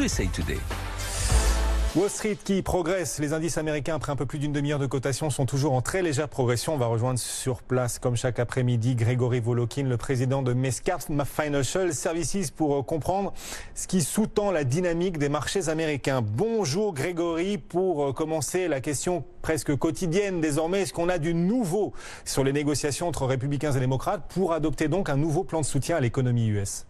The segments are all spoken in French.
USA Today. Wall Street qui progresse. Les indices américains, après un peu plus d'une demi-heure de cotation, sont toujours en très légère progression. On va rejoindre sur place, comme chaque après-midi, Grégory Volokin, le président de Mescart Financial Services, pour comprendre ce qui sous-tend la dynamique des marchés américains. Bonjour Grégory. Pour commencer, la question presque quotidienne désormais, est-ce qu'on a du nouveau sur les négociations entre républicains et démocrates pour adopter donc un nouveau plan de soutien à l'économie US ?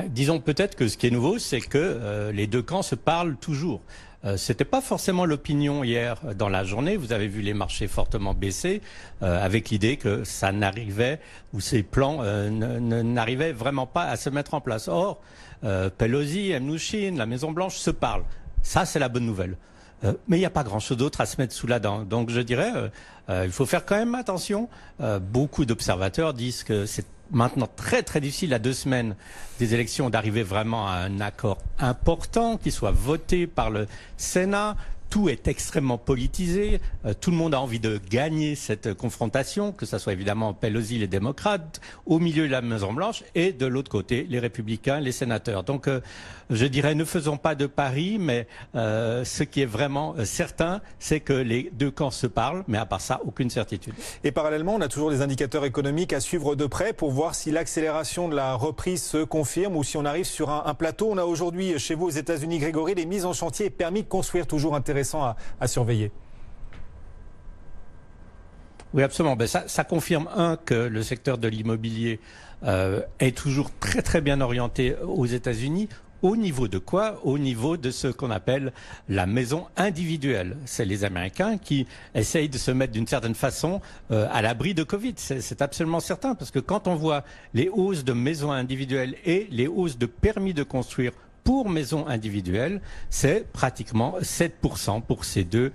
Disons peut-être que ce qui est nouveau, c'est que les deux camps se parlent toujours. C'était pas forcément l'opinion hier dans la journée. Vous avez vu les marchés fortement baisser avec l'idée que ça n'arrivait ou ces plans n'arrivaient vraiment pas à se mettre en place. Or, Pelosi, Mnuchin, la Maison Blanche se parlent. Ça, c'est la bonne nouvelle. Mais il n'y a pas grand-chose d'autre à se mettre sous la dent. Donc je dirais, il faut faire quand même attention. Beaucoup d'observateurs disent que c'est maintenant très très difficile à 2 semaines des élections d'arriver vraiment à un accord important qui soit voté par le Sénat. Tout est extrêmement politisé. Tout le monde a envie de gagner cette confrontation, que ce soit évidemment Pelosi, les démocrates, au milieu de la Maison-Blanche et de l'autre côté, les républicains, les sénateurs. Donc je dirais, ne faisons pas de paris, mais ce qui est vraiment certain, c'est que les deux camps se parlent, mais à part ça, aucune certitude. Et parallèlement, on a toujours les indicateurs économiques à suivre de près pour voir si l'accélération de la reprise se confirme ou si on arrive sur un plateau. On a aujourd'hui chez vous aux États-Unis, Grégory, les mises en chantier et permis de construire toujours intéressant à surveiller. Oui, absolument. Ça confirme, que le secteur de l'immobilier est toujours très très bien orienté aux États-Unis. Au niveau de quoi? Au niveau de ce qu'on appelle la maison individuelle. C'est les Américains qui essayent de se mettre d'une certaine façon à l'abri de Covid. C'est absolument certain, parce que quand on voit les hausses de maisons individuelles et les hausses de permis de construire pour maisons individuelles, c'est pratiquement 7% pour ces deux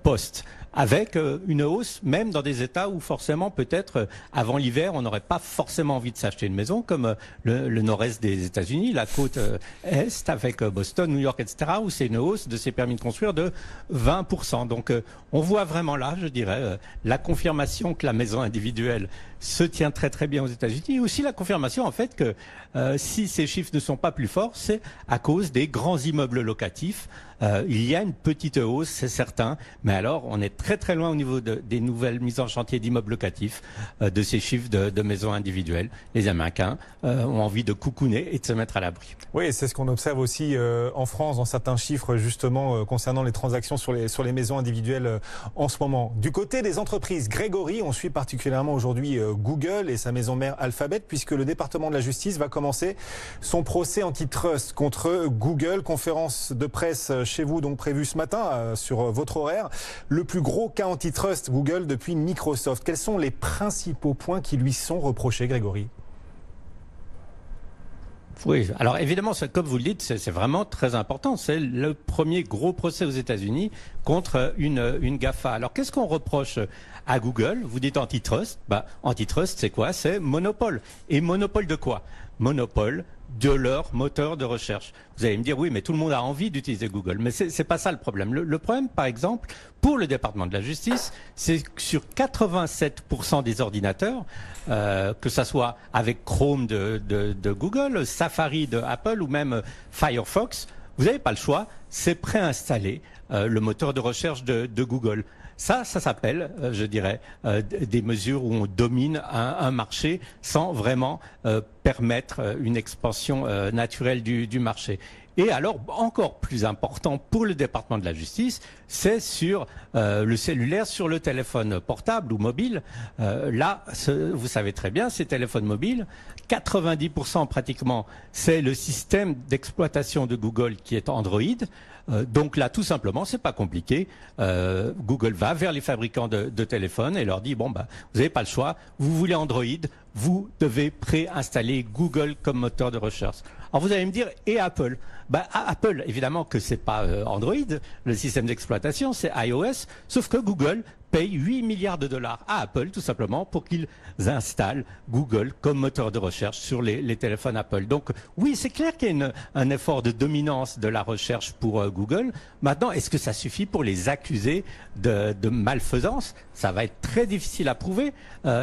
postes. Avec une hausse même dans des États où forcément peut-être avant l'hiver on n'aurait pas forcément envie de s'acheter une maison, comme le nord-est des États-Unis, la côte est avec Boston, New York, etc., où c'est une hausse de ces permis de construire de 20%. Donc on voit vraiment là, je dirais, la confirmation que la maison individuelle se tient très très bien aux États-Unis, et aussi la confirmation en fait que si ces chiffres ne sont pas plus forts, c'est à cause des grands immeubles locatifs. Il y a une petite hausse, c'est certain, mais alors on est très très loin au niveau des nouvelles mises en chantier d'immeubles locatifs, de ces chiffres de maisons individuelles. Les Américains ont envie de coucouner et de se mettre à l'abri. Oui, c'est ce qu'on observe aussi en France dans certains chiffres justement concernant les transactions sur les maisons individuelles en ce moment. Du côté des entreprises, Grégory, on suit particulièrement aujourd'hui Google et sa maison mère Alphabet, puisque le département de la justice va commencer son procès antitrust contre Google. Conférence de presse chez vous donc prévue ce matin sur votre horaire. Le plus gros cas antitrust Google depuis Microsoft. Quels sont les principaux points qui lui sont reprochés, Grégory ? Oui, alors évidemment, comme vous le dites, c'est vraiment très important. C'est le premier gros procès aux États-Unis contre une GAFA. Alors qu'est-ce qu'on reproche à Google? Vous dites antitrust. Antitrust, c'est quoi? C'est monopole. Et monopole de quoi? Monopole de leur moteur de recherche. Vous allez me dire, oui, mais tout le monde a envie d'utiliser Google. Mais c'est pas ça le problème. Le problème, par exemple, pour le département de la justice, c'est que sur 87% des ordinateurs, que ça soit avec Chrome de Google, Safari de Apple ou même Firefox, vous n'avez pas le choix, c'est préinstallé le moteur de recherche de Google. Ça s'appelle, je dirais, des mesures où on domine un marché sans vraiment permettre une expansion naturelle du marché. Et alors, encore plus important pour le département de la justice, c'est sur le cellulaire, sur le téléphone portable ou mobile. Là, vous savez très bien, ces téléphones mobiles, 90% pratiquement, c'est le système d'exploitation de Google qui est Android. Donc là, tout simplement, c'est pas compliqué. Google va vers les fabricants de téléphones et leur dit, vous n'avez pas le choix, vous voulez Android, vous devez préinstaller Google comme moteur de recherche. Alors vous allez me dire, et Apple? Apple, évidemment que c'est pas Android, le système d'exploitation, c'est iOS, sauf que Google paye 8 milliards de dollars à Apple, tout simplement, pour qu'ils installent Google comme moteur de recherche sur les téléphones Apple. Donc oui, c'est clair qu'il y a un effort de dominance de la recherche pour Google. Maintenant, est-ce que ça suffit pour les accuser de malfaisance? Ça va être très difficile à prouver,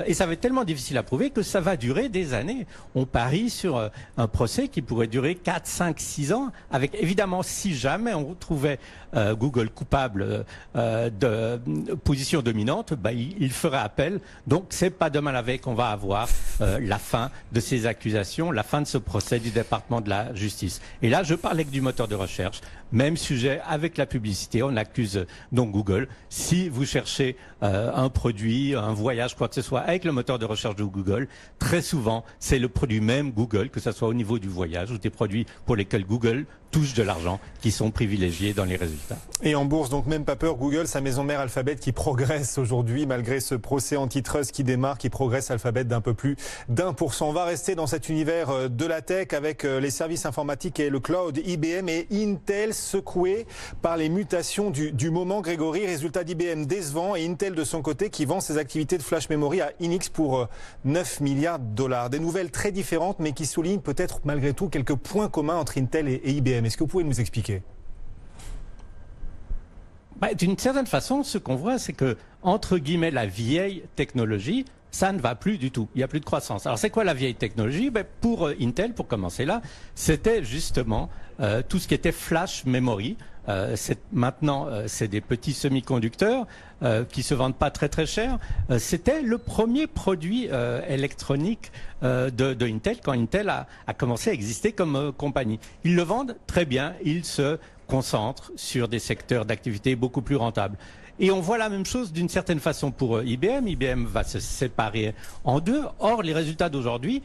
et ça va être tellement difficile à prouver que ça va durer des années. On parie sur un procès qui pourrait durer 4, 5, 6 ans, avec évidemment, si jamais on retrouvait Google coupable de position dominante, il ferait appel. Donc c'est pas demain la veille qu'on va avoir la fin de ces accusations, la fin de ce procès du département de la justice. Et là, je parlais que du moteur de recherche. Même sujet avec la publicité, on accuse donc Google. Si vous cherchez un produit, un voyage, quoi que ce soit, avec le moteur de recherche de Google, très souvent, c'est le produit même Google, que ce soit au niveau du voyage ou des produits pour lesquels Google touche de l'argent, qui sont privilégiés dans les résultats. Et en bourse, donc même pas peur, Google, sa maison mère Alphabet qui progresse aujourd'hui, malgré ce procès antitrust qui démarre, qui progresse Alphabet d'un peu plus d'1%. On va rester dans cet univers de la tech avec les services informatiques et le cloud, IBM et Intel secoués par les mutations du moment. Grégory, résultat d'IBM décevant et Intel de son côté qui vend ses activités de flash memory à Hynix pour 9 milliards de dollars. Des nouvelles très différentes mais qui soulignent peut-être malgré tout quelques points communs entre Intel et IBM. Est-ce que vous pouvez nous expliquer ? D'une certaine façon, ce qu'on voit, c'est que, entre guillemets, la vieille technologie, ça ne va plus du tout. Il n'y a plus de croissance. Alors, c'est quoi la vieille technologie? Pour Intel, pour commencer là, c'était justement tout ce qui était flash memory. Maintenant, c'est des petits semi-conducteurs qui se vendent pas très très cher. C'était le premier produit électronique de Intel quand Intel a commencé à exister comme compagnie. Ils le vendent très bien. Ils se concentrent sur des secteurs d'activité beaucoup plus rentables. Et on voit la même chose d'une certaine façon pour IBM. IBM va se séparer en deux. Or, les résultats d'aujourd'hui,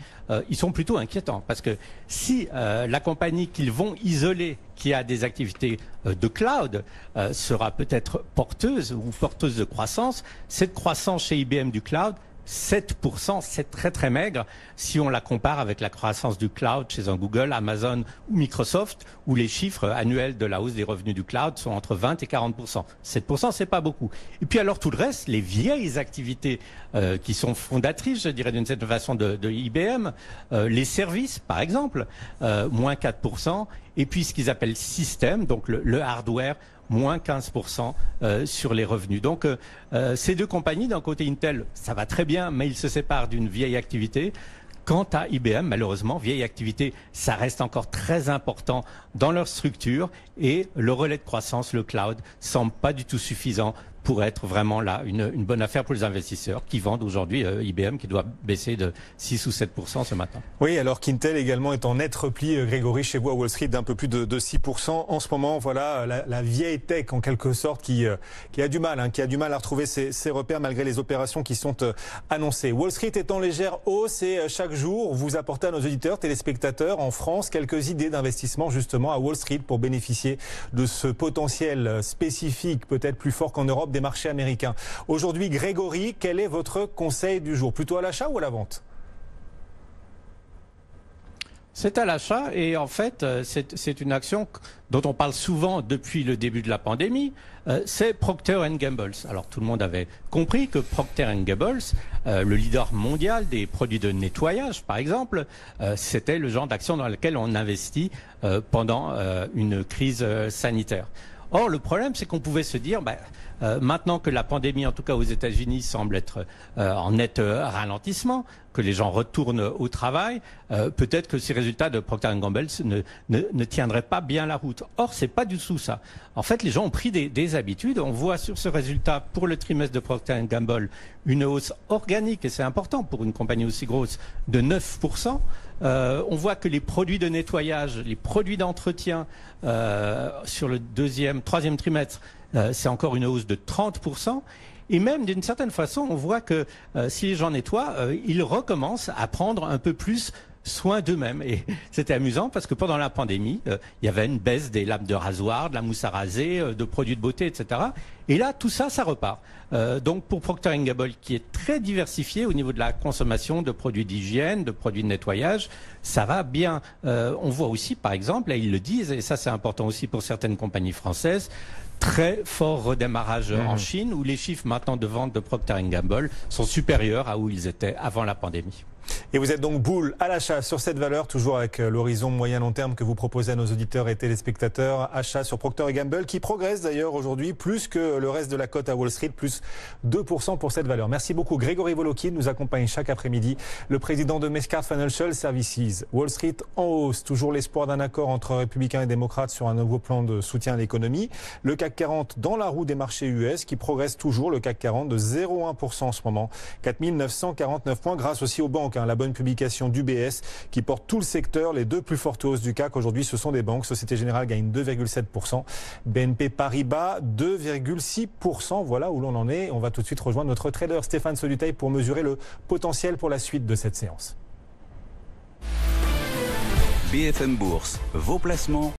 ils sont plutôt inquiétants. Parce que si la compagnie qu'ils vont isoler, qui a des activités de cloud, sera peut-être porteuse ou porteuse de croissance, cette croissance chez IBM du cloud, 7%, c'est très très maigre si on la compare avec la croissance du cloud chez un Google, Amazon ou Microsoft, où les chiffres annuels de la hausse des revenus du cloud sont entre 20 et 40%. 7%, c'est pas beaucoup. Et puis alors tout le reste, les vieilles activités qui sont fondatrices, je dirais d'une certaine façon, de IBM, les services par exemple, moins 4%, et puis ce qu'ils appellent système, donc le hardware, moins 15% sur les revenus. Donc ces deux compagnies, d'un côté Intel, ça va très bien, mais ils se séparent d'une vieille activité. Quant à IBM, malheureusement, vieille activité, ça reste encore très important dans leur structure et le relais de croissance, le cloud, semble pas du tout suffisant pour être vraiment là une bonne affaire pour les investisseurs qui vendent aujourd'hui IBM qui doit baisser de 6 ou 7% ce matin. Oui, alors qu'Intel également est en net repli, Grégory, chez vous à Wall Street d'un peu plus de 6%. En ce moment, voilà, la vieille tech en quelque sorte qui a du mal, qui a du mal à retrouver ses repères malgré les opérations qui sont annoncées. Wall Street est en légère hausse et chaque jour, vous apportez à nos auditeurs, téléspectateurs en France quelques idées d'investissement justement à Wall Street pour bénéficier de ce potentiel spécifique, peut-être plus fort qu'en Europe, des marchés américains. Aujourd'hui, Grégory, quel est votre conseil du jour? Plutôt à l'achat ou à la vente? C'est à l'achat et en fait, c'est une action dont on parle souvent depuis le début de la pandémie. C'est Procter & Gamble. Alors tout le monde avait compris que Procter & Gamble, le leader mondial des produits de nettoyage par exemple, c'était le genre d'action dans laquelle on investit pendant une crise sanitaire. Or, le problème, c'est qu'on pouvait se dire, maintenant que la pandémie, en tout cas aux États-Unis, semble être en net ralentissement, que les gens retournent au travail, peut-être que ces résultats de Procter & Gamble ne tiendraient pas bien la route. Or, c'est pas du tout ça. En fait, les gens ont pris des habitudes. On voit sur ce résultat, pour le trimestre de Procter & Gamble, une hausse organique, et c'est important pour une compagnie aussi grosse, de 9%. On voit que les produits de nettoyage, les produits d'entretien sur le troisième trimestre, c'est encore une hausse de 30%. Et même d'une certaine façon, on voit que si les gens nettoient, ils recommencent à prendre un peu plus soin d'eux-mêmes. Et c'était amusant parce que pendant la pandémie, il y avait une baisse des lames de rasoir, de la mousse à raser, de produits de beauté, etc. Et là, tout ça, ça repart. Donc pour Procter & Gamble, qui est très diversifié au niveau de la consommation de produits d'hygiène, de produits de nettoyage, ça va bien. On voit aussi, par exemple, là ils le disent, et ça c'est important aussi pour certaines compagnies françaises, très fort redémarrage en Chine, où les chiffres maintenant de vente de Procter & Gamble sont supérieurs à où ils étaient avant la pandémie. Et vous êtes donc bull à l'achat sur cette valeur, toujours avec l'horizon moyen-long terme que vous proposez à nos auditeurs et téléspectateurs. Achat sur Procter & Gamble qui progresse d'ailleurs aujourd'hui plus que le reste de la cote à Wall Street, plus 2% pour cette valeur. Merci beaucoup. Grégory Volokin nous accompagne chaque après-midi, le président de Mescart Financial Services. Wall Street en hausse, toujours l'espoir d'un accord entre républicains et démocrates sur un nouveau plan de soutien à l'économie. Le CAC 40 dans la roue des marchés US qui progresse toujours, le CAC 40 de 0,1% en ce moment, 4949 points grâce aussi aux banques. La bonne publication d'UBS qui porte tout le secteur. Les deux plus fortes hausses du CAC aujourd'hui, ce sont des banques. Société Générale gagne 2,7%. BNP Paribas 2,6%. Voilà où l'on en est. On va tout de suite rejoindre notre trader Stéphane Soluteil pour mesurer le potentiel pour la suite de cette séance. BFM Bourse, vos placements